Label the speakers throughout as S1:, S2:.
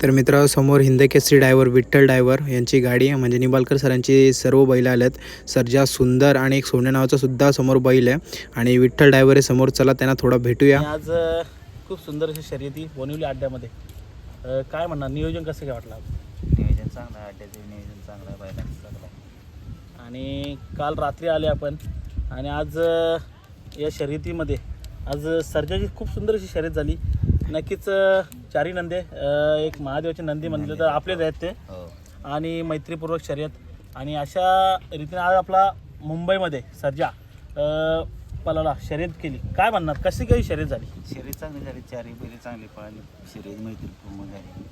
S1: तर मित्रांनो समोर हिंदकेसरी ड्रायव्हर विठ्ठल ड्रायव्हर यांची गाडी आहे, म्हणजे निंबाळकर सरांची सर्व बैल आलेत. सर्जा सुंदर आणि एक सोन्या नावाचा सुद्धा समोर बैल आहे आणि विठ्ठल ड्रायव्हर आहे समोर. चला त्यांना थोडा भेटूया.
S2: आज खूप सुंदर अशी शर्यती बोनिवली अड्ड्यामध्ये. काय म्हणणार, नियोजन कसं काय वाटलं?
S3: नियोजन चांगलं आहे, अड्ड्याचं नियोजन चांगलं आहे, बैलांचं चांगलं आहे.
S2: आणि काल रात्री आले आपण आणि आज या शर्यतीमध्ये आज सर्जाची खूप सुंदर अशी शर्यत झाली. नक्कीच चारी नंदे, एक महादेवाचे नंदी म्हणले तर आपलेच आहेत ते,
S3: हो.
S2: आणि मैत्रीपूर्वक शर्यत. आणि अशा रीतीने आज आपला मुंबईमध्ये सर्जा पलाला शर्यत केली. काय म्हणणार, कशी काही शर्यत झाली?
S3: शर्यत चांगली झाली, चारही बैल चांगली पळाली, शर्यत मैत्रीपूर्ण झाली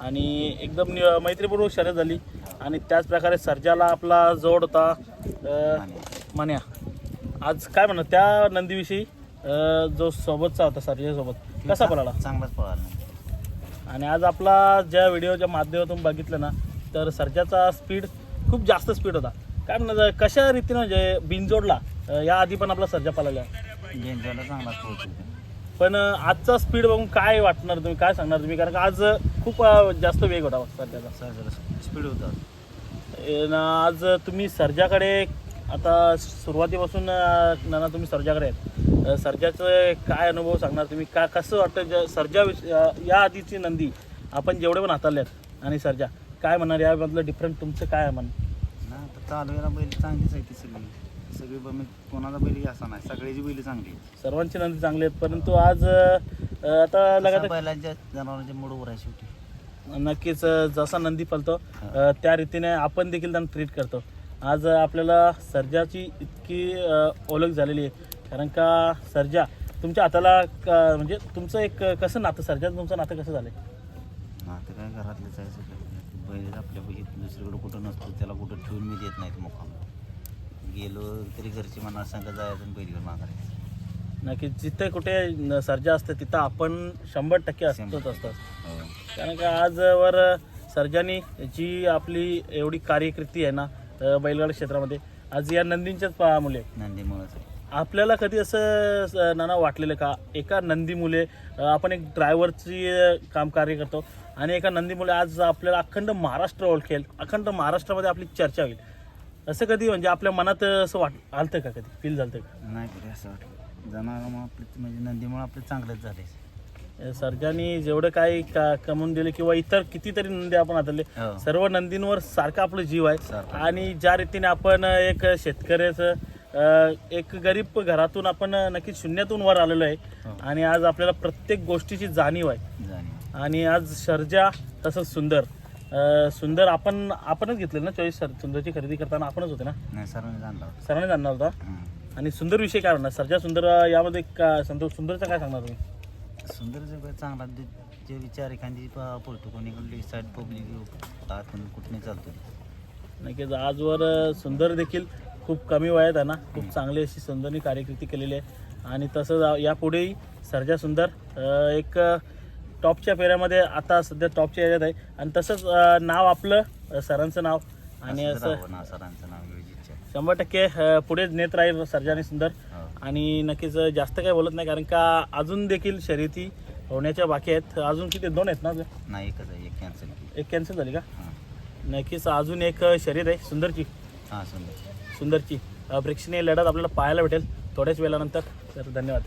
S2: आणि एकदम मैत्रीपूर्वक शर्यत झाली. आणि त्याच प्रकारे सर्जाला आपला जोड होता मान्या. आज काय म्हणणार त्या नंदीविषयी, जो सोबतचा होता सर्जासोबत, कसा पळाला?
S3: चांगलाच पळाला.
S2: आणि आज आपला ज्या व्हिडिओच्या माध्यमातून बघितलं ना, तर सर्जाचा स्पीड खूप जास्त स्पीड होता. काय म्हणणार, कशा रीतीनं म्हणजे बिनजोडला या आधी पण आपला सर्जा पळाला,
S3: गेंजवाला चांगलाच पोहोचतो.
S2: पण आजचा स्पीड बघून काय वाटणार तुम्ही, काय सांगणार तुम्ही? कारण का आज खूप जास्त वेग होता सर्जाचा.
S3: सर्जाला स्पीड होता.
S2: आज तुम्ही सर्जाकडे आता सुरुवातीपासून नाना तुम्ही सर्जाकडे आहेत, सर्जाचं काय अनुभव सांगणार तुम्ही? का कसं वाटतं सर्जा या आधीची नंदी आपण जेवढे पण हाताळले आहेत आणि सर्जा, काय म्हणणार यामधलं डिफरंट तुमचं काय म्हण?
S3: ना आता चालवायला बैल चांगलीच आहे ती सगळी कोणाचा बैल असा नाही, सगळ्याची बैल चांगली आहेत,
S2: सर्वांची नंदी चांगली आहेत. परंतु आज आता लगातार
S3: बैलांच्या जनावरांच्या मूडवर आहे शेवटी.
S2: नक्कीच जसा नंदी पळतो त्या रीतीने आपण देखील त्यांना ट्रीट करतो. आज आपल्याला सर्जाची इतकी ओळख झालेली आहे, कारण का सर्जा तुमच्या हाताला म्हणजे तुमचं एक कसं नातं, सर्जाचं तुमचं नातं कसं झालं?
S3: नातं काय घरातलेच आहे सगळं. बैल आपल्या दुसरीकडे कुठं नसतो, त्याला कुठं ठेवून मी देत नाहीत मुखाम. गेलो तरी घरची मना संग जायचं आणि बैल घेऊन मागायचं.
S2: नक्की जिथे कुठे सर्जा असते तिथं आपण 100% असतोच असतो. कारण का आजवर सर्जानी जी आपली एवढी कार्यकृती आहे ना बैलगाडी क्षेत्रामध्ये, आज या नंदींच्याच मुले,
S3: नंदीमुळेच
S2: आपल्याला कधी असं नाना वाटलेलं का एका नंदीमुळे आपण एक ड्रायव्हरची काम कार्य करतो आणि एका नंदीमुळे आज आपल्याला अखंड महाराष्ट्र ओळखेल, अखंड महाराष्ट्रामध्ये आपली चर्चा होईल, असं कधी म्हणजे आपल्या मनात असं आलतं का, कधी फील झालं का?
S3: नाही कधी असं वाटलं. जनावरांमुळे आपले म्हणजे नंदीमुळे आपले चांगलेच झाले.
S2: सर्जानी जेवढं काही कमवून दिले किंवा इतर कितीतरी नंदी आपण हाताळले, सर्व नंदींवर सारखा आपलं जीव आहे. आणि ज्या रीतीने आपण एक शेतकऱ्याचं एक गरीब घरातून आपण नक्कीच शून्यातून वर आलेलो आहे आणि आज आपल्याला प्रत्येक गोष्टीची जाणीव आहे. आणि आज सर्जा तसंच सुंदर आपणच घेतलेलं ना चॉईस. सुंदरची खरेदी करताना आपणच होते ना?
S3: नाही,
S2: सरांनी जाणणार होता. आणि सुंदर विषय काय म्हणणार, सर्जा सुंदर यामध्ये सुंदरचं काय सांगणार तुम्ही?
S3: सुंदर चांगला जे विचार एखादी पळतो, कोणी साईड पब्लिक आपण कुठे चालतो.
S2: नक्कीच आजवर सुंदर देखील खूप कमी वयात आहे ना, खूप चांगली अशी सुंदरनी कार्यकृती केलेली आहे. आणि तसंच यापुढेही सर्जा सुंदर एक टॉपच्या फेऱ्यामध्ये आता सध्या टॉपच्या याच्यात आहे. आणि तसंच नाव आपलं सरांचं नाव आणि असं
S3: सरांचं नाव
S2: 100% पुढे नेत राहील सर्जा आणि सुंदर. आणि नक्कीच जास्त काही बोलत नाही, कारण का अजून देखील शर्यती होण्याच्या बाकी आहेत. अजून किती, 2 आहेत ना?
S3: नाही, एकच आहे,
S2: एक कॅन्सल झाली का? नक्कीच अजून एक शर्यत आहे सुंदरची. सुंदरची प्रेक्षणीय लढत आपल्याला पाहायला भेटेल थोड्याच वेळानंतर. तर धन्यवाद.